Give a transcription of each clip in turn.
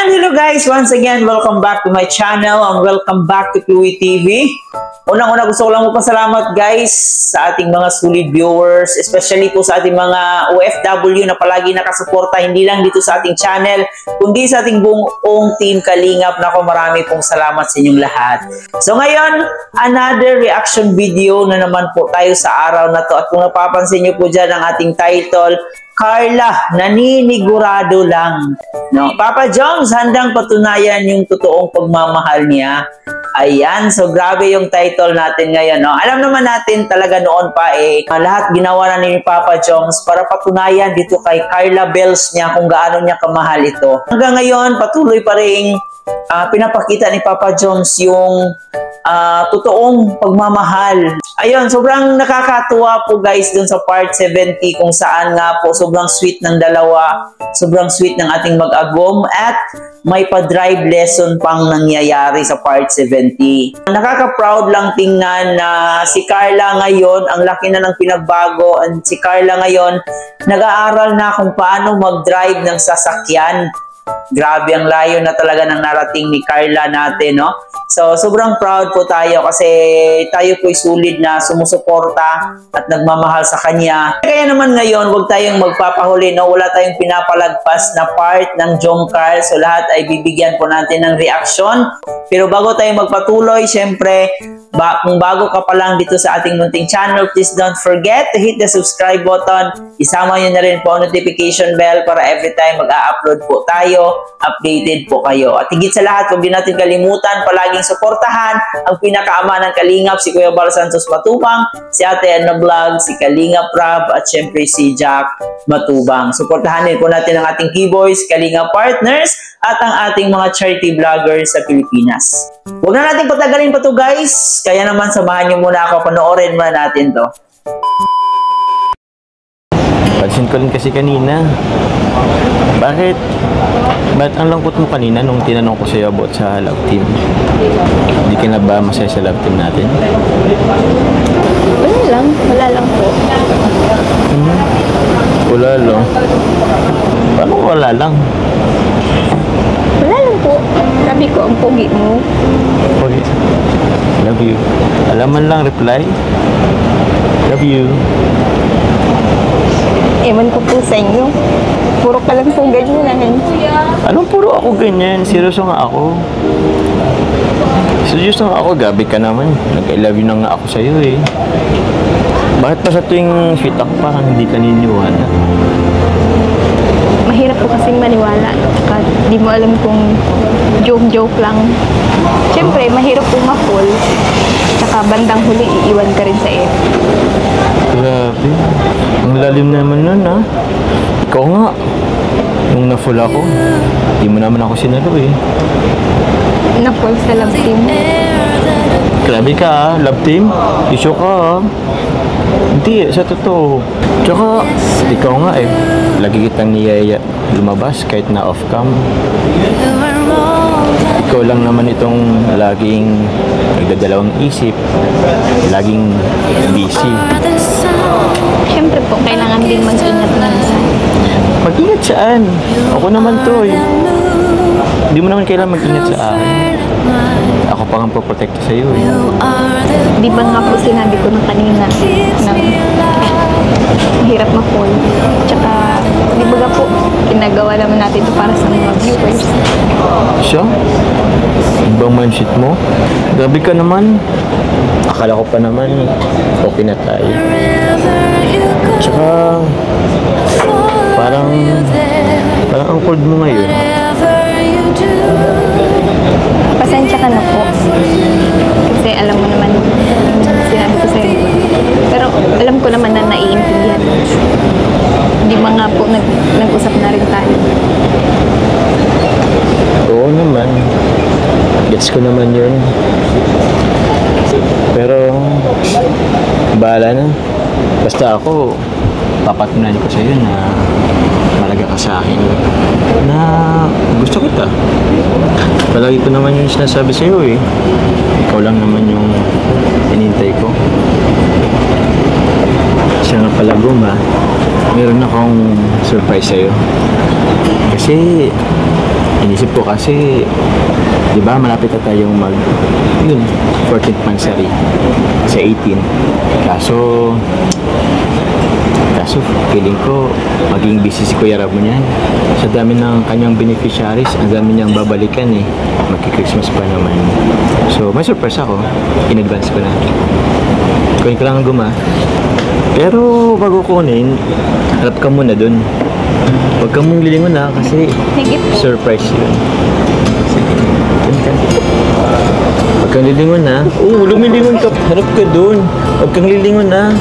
And hello guys, once again, welcome back to my channel and welcome back to Chloe TV. Unang-una gusto ko lang magpasalamat guys sa ating mga solid viewers, especially po sa ating mga OFW na palagi nakasuporta, hindi lang dito sa ating channel, kundi sa ating buong team Kalingap. Nako, marami pong salamat sa inyong lahat. So ngayon, another reaction video na naman po tayo sa araw na to. At kung napapansin niyo po dyan ang ating title, Carla, naninigurado lang. No, Papa Joms, handang patunayan yung totoong pagmamahal niya. Ayan, so grabe yung title natin ngayon. No? Alam naman natin talaga noon pa lahat ginawa na ni Papa Joms para patunayan dito kay Carla Bells niya kung gaano niya kamahal ito. Hanggang ngayon, patuloy pa rin pinapakita ni Papa Joms yung totoong pagmamahal. Ayun, sobrang nakakatuwa po guys dun sa part 70 kung saan nga po sobrang sweet ng dalawa, sobrang sweet ng ating mag-agom at may pa-drive lesson pang nangyayari sa part 70. Nakaka-proud lang tingnan na si Carla ngayon, ang laki na ng pinagbago, at si Carla ngayon nag-aaral na kung paano mag-drive ng sasakyan. Grabe ang layo na talaga ng narating ni Carla natin, no? So, sobrang proud po tayo kasi tayo po'y sulit na sumusuporta at nagmamahal sa kanya. Kaya naman ngayon, huwag tayong magpapahuli, no? Wala tayong pinapalagpas na part ng Jongcar. So, lahat ay bibigyan po natin ng reaction. Pero bago tayo magpatuloy, syempre, kung bago ka pa lang dito sa ating munting channel, please don't forget to hit the subscribe button. Isama nyo na rin po ang notification bell para every time mag-a-upload po tayo, updated po kayo. At higit sa lahat, huwag din natin kalimutan palaging suportahan ang pinakaama ng Kalingap, si Kuya Bal Santos Matubang, si Ate Edna Vlog, si Kalingap Rab, at syempre si Jack Matubang. Suportahan din po natin ang ating keyboys, Kalingap Partners, at ang ating mga charity vloggers sa Pilipinas. Huwag na natin patagalin pa to guys, kaya naman samahan nyo muna ako, panoorin muna natin to. Pansin ko rin kasi kanina. Bakit ang lungkot mo kanina nung tinanong ko sa'yo about sa love team? Hindi ka na ba masaya sa love team natin? Wala lang po. Wala lang? Paano wala lang? Wala lang po. Sabi ko, ang pogi mo. Pogi. Love you. Alaman lang reply. Love you. Ewan ko po sa inyo. Puro ka lang po ganyan. Anong puro ako ganyan? Seryoso nga ako. Seryoso nga ako. Gabi ka naman. Nag-I love you na nga ako sa'yo eh. Bakit pa sa tuwing sweet ako parang hindi ka niniwala? Mahirap po kasing maniwala. Tsaka di mo alam kung joke-joke lang. Siyempre, mahirap po ma-fall. Tsaka bandang huli, iiwan ka rin sa iyo. Grabe. Ang lalim naman nun ha. Ikaw nga. Nung na-fall ako, di mo naman ako sinalo eh. Na-fall sa love team. Grabe ka ha, love team. Isyo ka ha. Hindi sa totoo. Tsaka, ikaw nga eh. Lagi kitang niyaya lumabas kahit na off-cam. Ikaw lang naman itong laging nagdadalawang isip. Laging busy. Siyempre po, kailangan din mag-ingat minsan. Mag-ingat saan? Ako naman to eh. Hindi mo naman kailangan mag-ingat sa akin. Ako pa ang poprotekta sa'yo eh. Di ba nga po sinabi ko na kanina na mahirap ma-fall. Tsaka, di ba nga po, ginagawa naman natin ito para sa mga viewers. Siya? Ibang mindset mo? Grabe ka naman. Akala ko pa naman okay na tayo. Tsaka parang ang cold mo ngayon. Pasensya ka na po. Kasi alam mo naman sinabi ko sa'yo. Pero alam ko naman na naiintindihan. Di ba nga po nag-usap na rin tayo. Oo naman. Gets ko naman yun. Pero bahala na. Basta ako papatunayan ko sa'yo na malaga ka sa akin. Na gusto kita. Palagi ko naman yung sinasabi sa'yo eh. Ikaw lang naman yung inintay ko. Siya nga pala meron akong surprise sa'yo. Kasi Inisip ko kasi, di ba, malapit na tayong yun, 14th monthsary sa 18. Kaso, feeling ko, maging busy si Kuya Rab niyan. Sa dami ng kanyang beneficiaries, ang dami niyang babalikan eh. Magki-Christmas pa naman. So, may surprise ako. In advance ko na. Kunin ko lang ang guma. Pero, bago kunin, harap ka muna dun. Huwag kang mong lilingon na kasi surprise yun. Sige. Huwag kang lilingon na. Oo, lumilingon ka. Harap ka dun. Huwag kang lilingon na.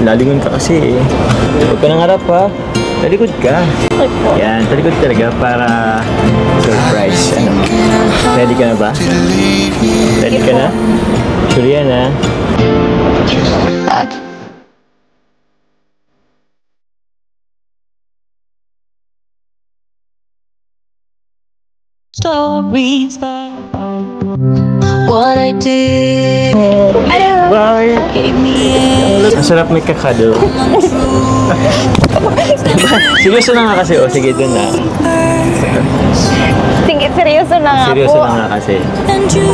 Lalingon ka kasi eh. Huwag ka nang harap ha. Talikod ka. Yan, talikod talaga para surprise. Ano? Ready ka na ba? Ready ka na? Sure yan ha? Stories about what I did. Bye! Gave me Ang sarap may kakado. Seryoso na nga kasi. O, sige dun na. Sige, seryoso na nga Seryoso po. na nga kasi. and you.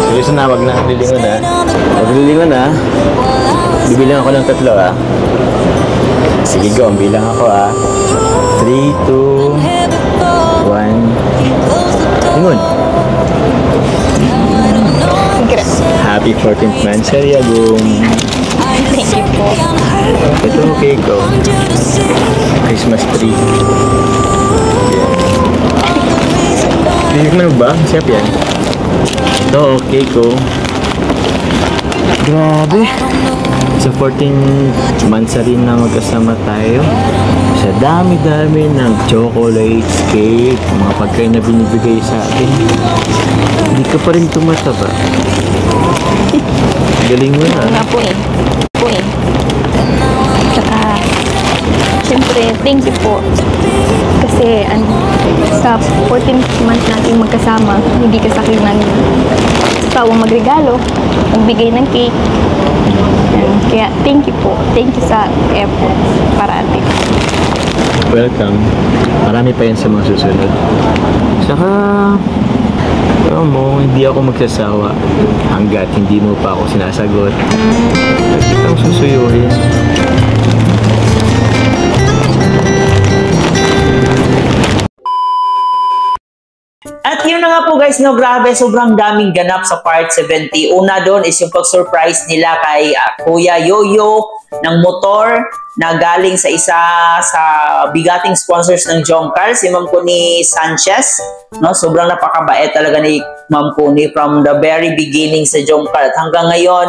Seryoso na, wag na lilingon ha. Wag lilingon ha. Bibilang ako ng 3 ha. Sige go, bilang ako ha. 3, 2, 1. Lingon. Happy 14th monthsary, Agum. Thank you po. Ito, okay ko. Christmas tree. Tinig mo ba? Siap yan. Ito, okay ko. Grabe. Sa 14 monthsary na magkasama tayo. Sa dami-dami ng chocolates, cake, mga pagkain na binibigay sa akin. Hindi ka pa rin tumataba. Galing mo na. Nga po eh. Tsaka, siyempre, thank you po. Kasi, sa 14th month natin magkasama, hindi ka sa akin sawang magregalo, magbigay ng cake. Yan. Kaya, thank you po. Thank you sa effort para atin. Welcome. Marami pa yan sa mga susunod. Saka, alam mo, hindi ako magsasawa hanggat hindi mo pa ako sinasagot. Lagi kang susuyuhin. At yun na nga po guys, no, grabe, sobrang daming ganap sa part 70. Una doon is yung pag-surprise nila kay Kuya Yoyo ng motor na galing sa isa sa bigating sponsors ng Jomcar, si Ma'am Connie Sanchez. No, sobrang napakabait talaga ni Ma'am Connie from the very beginning sa Jomcar. At hanggang ngayon,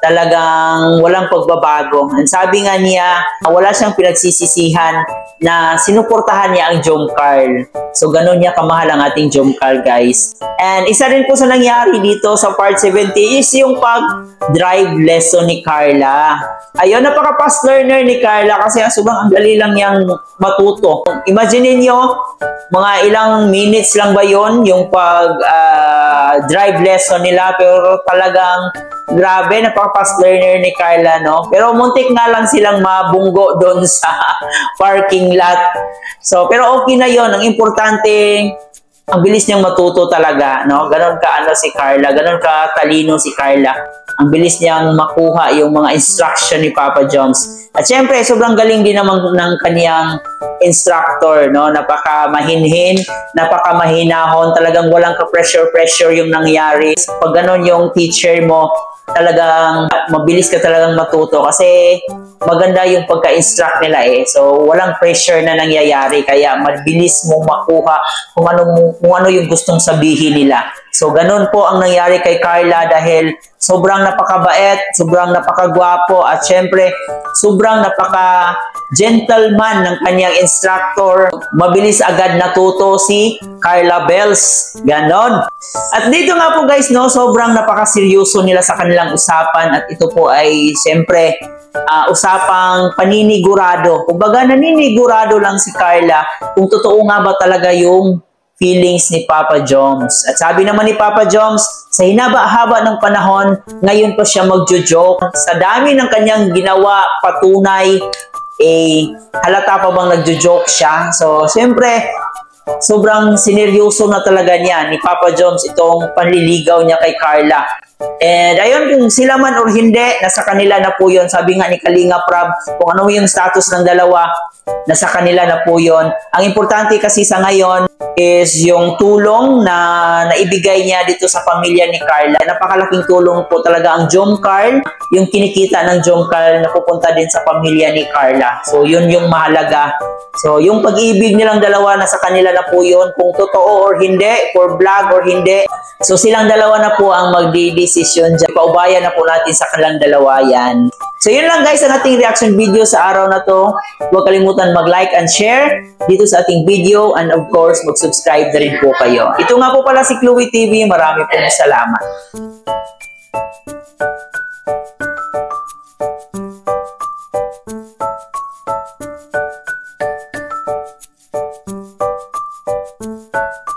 talagang walang pagbabago. Ang sabi nga niya, wala siyang pinagsisisihan na sinuportahan niya ang Jomcar. So, ganun niya kamahal ang ating Jomcar, guys. And isa rin po sa nangyari dito sa part 70 is yung pag-drive lesson ni Carla. Ayun, napaka-fast learner ni Carla kasi sobrang ang dali lang niyang matuto. Imagine niyo, mga ilang minutes lang ba yon yung pag-drive lesson nila, pero talagang grabe, napaka-fast learner ni Carla, no? Pero muntik nga lang silang mabunggo doon sa parking lot. So, pero okay na yon. Ang importante, ang bilis niyang matuto talaga, no? Ganon ka si Carla, ganon ka talino si Carla. Ang bilis niyang makuha yung mga instruction ni Papa Joms. At syempre, sobrang galing din naman ng kaniyang instructor, no? Napaka-mahinhin, napaka-mahinahon, talagang walang ka-pressure yung nangyari. Pag ganon yung teacher mo, talagang mabilis ka talagang matuto kasi maganda yung pagka-instruct nila eh. So, walang pressure na nangyayari kaya mabilis mong makuha kung ano yung gustong sabihin nila. So, ganun po ang nangyari kay Carla dahil sobrang napakabait, sobrang napakagwapo at syempre, sobrang napaka-gentleman ng kanyang instructor. Mabilis agad natuto si Carla Bells. Ganon. At dito nga po guys, no, sobrang napakaseryoso nila sa kanilang usapan at ito po ay syempre usapang paninigurado. Kumbaga naninigurado lang si Carla kung totoo nga ba talaga yung feelings ni Papa Joms. At sabi naman ni Papa Joms, sa hinaba-haba ng panahon, ngayon pa siya magjo-joke. Sa dami ng kanyang ginawa, patunay, halata pa bang nagjo-joke siya? So, siyempre, sobrang sineryoso na talaga niya ni Papa Joms itong panliligaw niya kay Carla. And ayun, kung sila man or hindi, nasa kanila na po yun. Sabi nga ni Kalinga Prab, kung ano yung status ng dalawa, nasa kanila na po yun. Ang importante kasi sa ngayon is yung tulong na naibigay niya dito sa pamilya ni Carla. Napakalaking tulong po talaga ang Jomcarl, yung kinikita ng Jomcarl na pupunta din sa pamilya ni Carla. So yun yung mahalaga. So yung pag-ibig nilang dalawa, nasa kanila na po yun. Kung totoo or hindi, for vlog or hindi. So silang dalawa na po ang magdi-decision dyan. Paubayan na po natin sa kanilang dalawa yan. So yun lang guys ang ating reaction video sa araw na to. Huwag kalimutan mag-like and share dito sa ating video, and of course mag-subscribe na rin po kayo. Ito nga po pala si Chloe TV. Marami pong salamat.